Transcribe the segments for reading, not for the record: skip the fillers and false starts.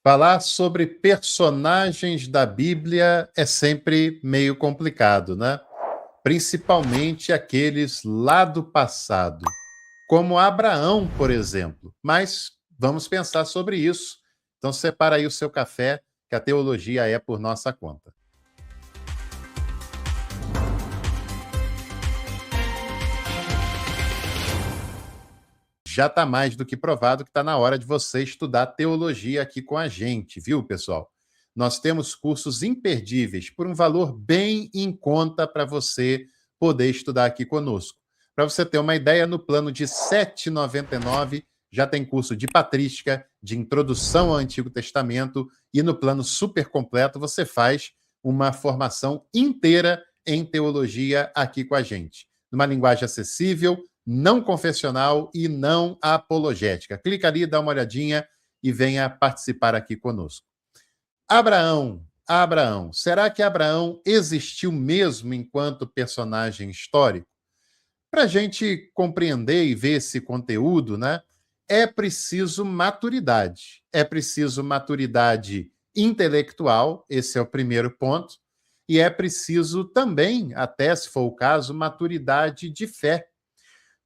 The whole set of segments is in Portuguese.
Falar sobre personagens da Bíblia é sempre meio complicado, né? Principalmente aqueles lá do passado, como Abraão, por exemplo. Mas vamos pensar sobre isso. Então separa aí o seu café, que a teologia é por nossa conta. Já está mais do que provado que está na hora de você estudar teologia aqui com a gente, viu, pessoal? Nós temos cursos imperdíveis por um valor bem em conta para você poder estudar aqui conosco. Para você ter uma ideia, no plano de R$ 7,99 já tem curso de patrística, de introdução ao Antigo Testamento, e no plano super completo você faz uma formação inteira em teologia aqui com a gente. Numa linguagem acessível, não confessional e não apologética. Clica ali, dá uma olhadinha e venha participar aqui conosco. Abraão. Será que Abraão existiu mesmo enquanto personagem histórico? Para a gente compreender e ver esse conteúdo, né, é preciso maturidade. É preciso maturidade intelectual, esse é o primeiro ponto, e é preciso também, até se for o caso, maturidade de fé.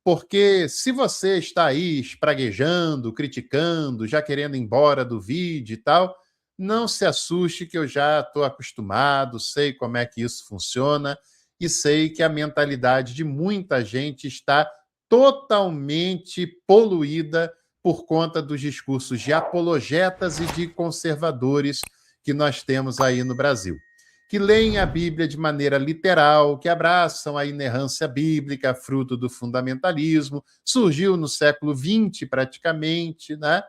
Porque se você está aí espraguejando, criticando, já querendo ir embora do vídeo e tal, não se assuste que eu já estou acostumado, sei como é que isso funciona e sei que a mentalidade de muita gente está totalmente poluída por conta dos discursos de apologetas e de conservadores que nós temos aí no Brasil, que leem a Bíblia de maneira literal, que abraçam a inerrância bíblica, fruto do fundamentalismo, surgiu no século XX praticamente, né?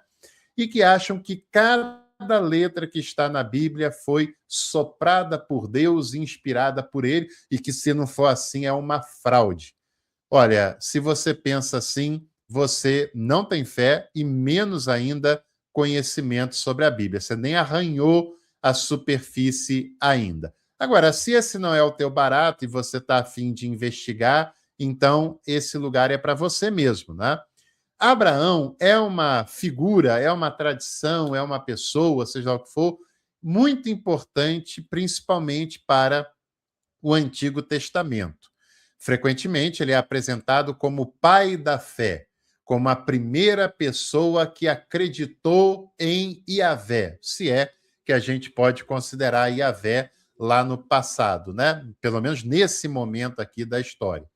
E que acham que cada letra que está na Bíblia foi soprada por Deus, inspirada por ele, e que se não for assim é uma fraude. Olha, se você pensa assim, você não tem fé e menos ainda conhecimento sobre a Bíblia. Você nem arranhou a superfície ainda. Agora, se esse não é o teu barato e você está a fim de investigar, então esse lugar é para você mesmo, né? Abraão é uma figura, é uma tradição, é uma pessoa, seja lá o que for, muito importante, principalmente para o Antigo Testamento. Frequentemente, ele é apresentado como o pai da fé, como a primeira pessoa que acreditou em Yahvé, se é que a gente pode considerar Yahvé lá no passado, né? Pelo menos nesse momento aqui da história.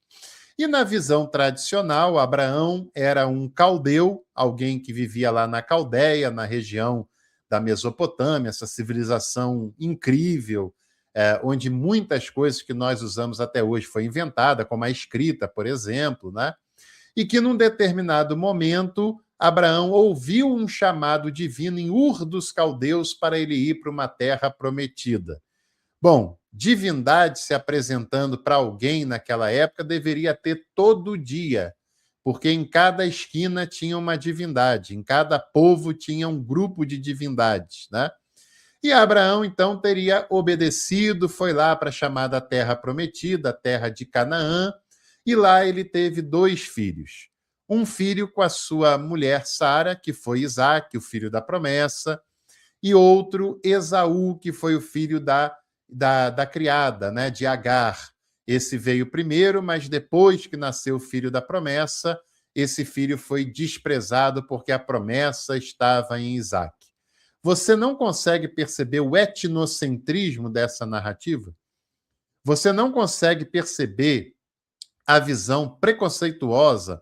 E na visão tradicional, Abraão era um caldeu, alguém que vivia lá na Caldeia, na região da Mesopotâmia, essa civilização incrível, onde muitas coisas que nós usamos até hoje foi inventada, como a escrita, por exemplo, né? E que num determinado momento Abraão ouviu um chamado divino em Ur dos Caldeus para ele ir para uma terra prometida. Bom, divindade se apresentando para alguém naquela época deveria ter todo dia, porque em cada esquina tinha uma divindade, em cada povo tinha um grupo de divindades, né? E Abraão, então, teria obedecido, foi lá para a chamada Terra Prometida, a terra de Canaã, e lá ele teve 2 filhos. Um filho com a sua mulher Sara, que foi Isaque, o filho da promessa, e outro, Esaú, que foi o filho da criada, né, de Agar. Esse veio primeiro, mas depois que nasceu o filho da promessa, esse filho foi desprezado porque a promessa estava em Isaque. Você não consegue perceber o etnocentrismo dessa narrativa? Você não consegue perceber a visão preconceituosa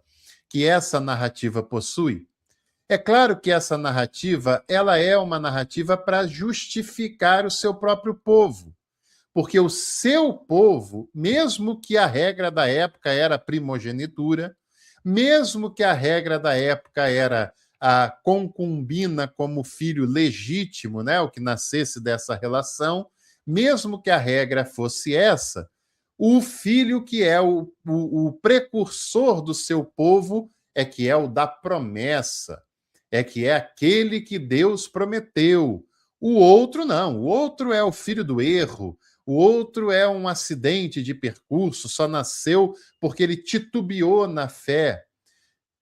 que essa narrativa possui? É claro que essa narrativa, ela é uma narrativa para justificar o seu próprio povo, porque o seu povo, mesmo que a regra da época era primogenitura, mesmo que a regra da época era a concubina como filho legítimo, né, o que nascesse dessa relação, mesmo que a regra fosse essa, o filho que é o precursor do seu povo é que é o da promessa, é que é aquele que Deus prometeu. O outro não, o outro é o filho do erro, o outro é um acidente de percurso, só nasceu porque ele titubeou na fé.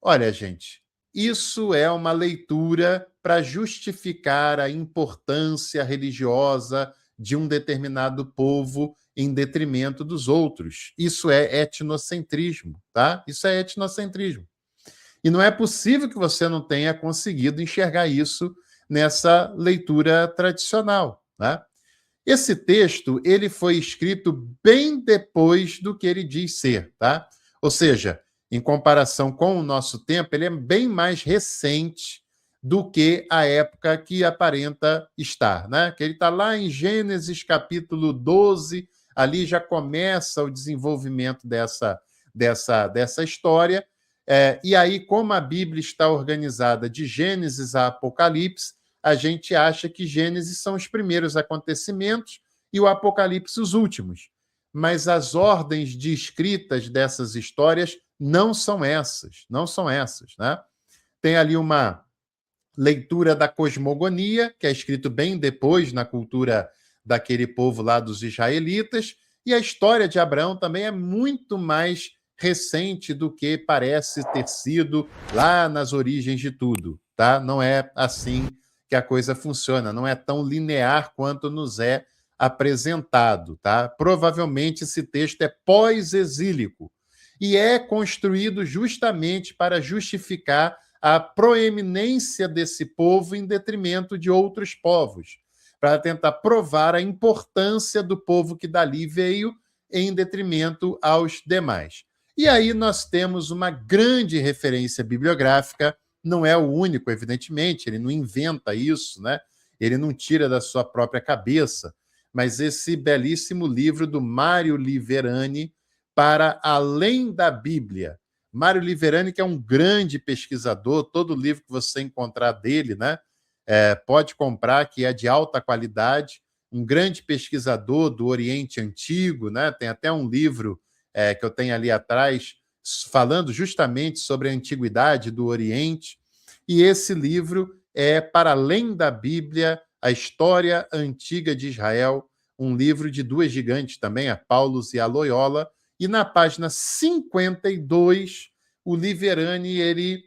Olha, gente, isso é uma leitura para justificar a importância religiosa de um determinado povo em detrimento dos outros. Isso é etnocentrismo, tá? Isso é etnocentrismo. E não é possível que você não tenha conseguido enxergar isso nessa leitura tradicional, né? Esse texto ele foi escrito bem depois do que ele diz ser, tá? Ou seja, em comparação com o nosso tempo, ele é bem mais recente do que a época que aparenta estar, né? Que ele está lá em Gênesis capítulo 12, ali já começa o desenvolvimento dessa história. E aí, como a Bíblia está organizada de Gênesis a Apocalipse, a gente acha que Gênesis são os primeiros acontecimentos e o Apocalipse os últimos. Mas as ordens de escritas dessas histórias não são essas, né? Tem ali uma leitura da cosmogonia, que é escrito bem depois na cultura daquele povo lá dos israelitas, e a história de Abraão também é muito mais recente do que parece ter sido lá nas origens de tudo, tá? Não é assim que a coisa funciona, não é tão linear quanto nos é apresentado, tá? Provavelmente esse texto é pós-exílico e é construído justamente para justificar a proeminência desse povo em detrimento de outros povos, para tentar provar a importância do povo que dali veio em detrimento aos demais. E aí nós temos uma grande referência bibliográfica, não é o único, evidentemente, ele não inventa isso, né? Ele não tira da sua própria cabeça, mas esse belíssimo livro do Mário Liverani, Para Além da Bíblia. Mário Liverani, que é um grande pesquisador, todo livro que você encontrar dele, né, pode comprar, que é de alta qualidade, um grande pesquisador do Oriente Antigo, né? Tem até um livro que eu tenho ali atrás, falando justamente sobre a antiguidade do Oriente. E esse livro é Para Além da Bíblia, a História Antiga de Israel, um livro de duas gigantes também, a Paulus e a Loyola. E na página 52, o Liverani ele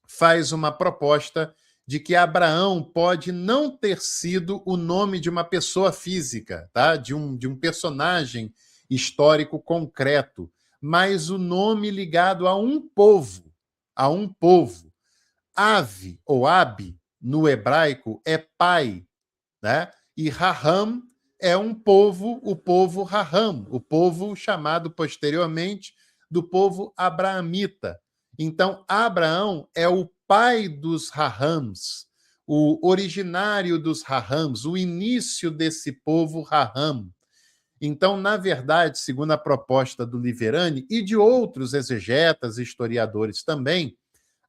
faz uma proposta de que Abraão pode não ter sido o nome de uma pessoa física, tá? de um personagem histórico concreto, mas o nome ligado a um povo, a um povo. Ave, ou Abi, no hebraico, é pai, né? E Raham é um povo, o povo Raham, o povo chamado posteriormente do povo abraamita. Então, Abraão é o pai dos Rahams, o originário dos Rahams, o início desse povo Raham. Então, na verdade, segundo a proposta do Liverani e de outros exegetas e historiadores também,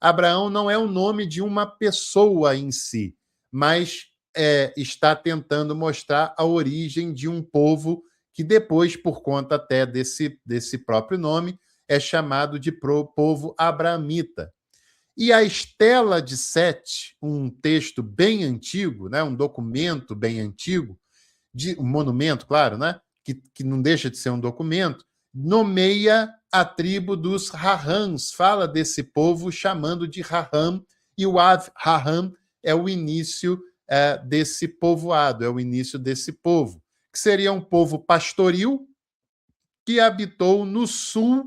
Abraão não é o nome de uma pessoa em si, mas está tentando mostrar a origem de um povo que depois, por conta até desse próprio nome, é chamado de povo abraamita. E a Estela de Sete, um texto bem antigo, né, um documento bem antigo, um monumento, claro, né, que não deixa de ser um documento, nomeia a tribo dos Rahams, fala desse povo chamando de Raham, e o Raham é o início desse povoado, é o início desse povo, que seria um povo pastoril que habitou no sul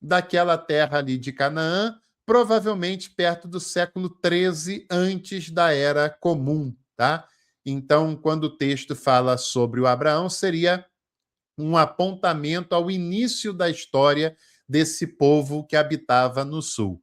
daquela terra ali de Canaã, provavelmente perto do século 13 antes da Era Comum, tá? Então, quando o texto fala sobre o Abraão, seria um apontamento ao início da história desse povo que habitava no sul.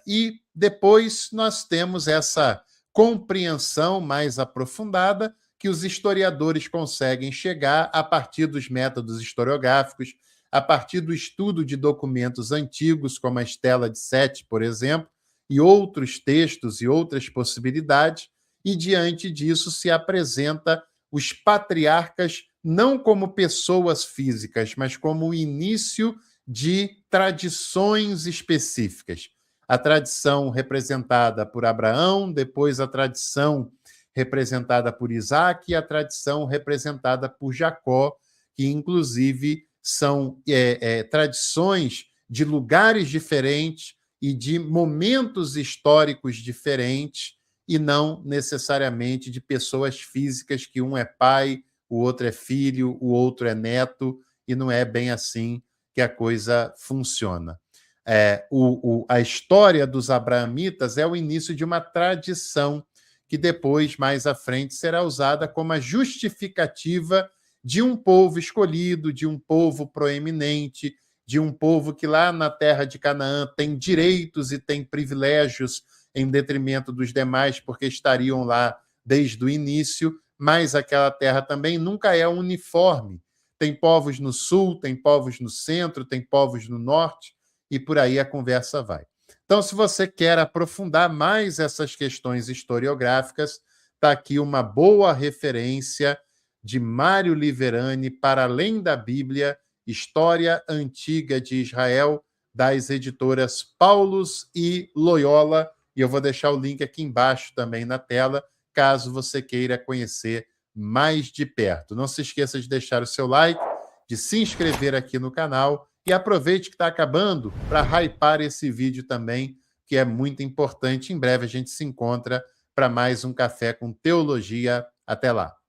E depois nós temos essa compreensão mais aprofundada que os historiadores conseguem chegar a partir dos métodos historiográficos, a partir do estudo de documentos antigos, como a Estela de Sete, por exemplo, e outros textos e outras possibilidades, e diante disso se apresenta os patriarcas não como pessoas físicas, mas como o início de tradições específicas. A tradição representada por Abraão, depois a tradição representada por Isaac e a tradição representada por Jacó, que inclusive são tradições de lugares diferentes e de momentos históricos diferentes e não necessariamente de pessoas físicas que um é pai, o outro é filho, o outro é neto, e não é bem assim que a coisa funciona. A história dos abraamitas é o início de uma tradição que depois, mais à frente, será usada como a justificativa de um povo escolhido, de um povo proeminente, de um povo que lá na terra de Canaã tem direitos e tem privilégios em detrimento dos demais, porque estariam lá desde o início, mas aquela terra também nunca é uniforme. Tem povos no sul, tem povos no centro, tem povos no norte, e por aí a conversa vai. Então, se você quer aprofundar mais essas questões historiográficas, está aqui uma boa referência de Mário Liverani, Para Além da Bíblia, História Antiga de Israel, das editoras Paulus e Loyola, e eu vou deixar o link aqui embaixo também na tela, caso você queira conhecer mais de perto. Não se esqueça de deixar o seu like, de se inscrever aqui no canal e aproveite que está acabando para hypar esse vídeo também, que é muito importante. Em breve a gente se encontra para mais um Café com Teologia. Até lá!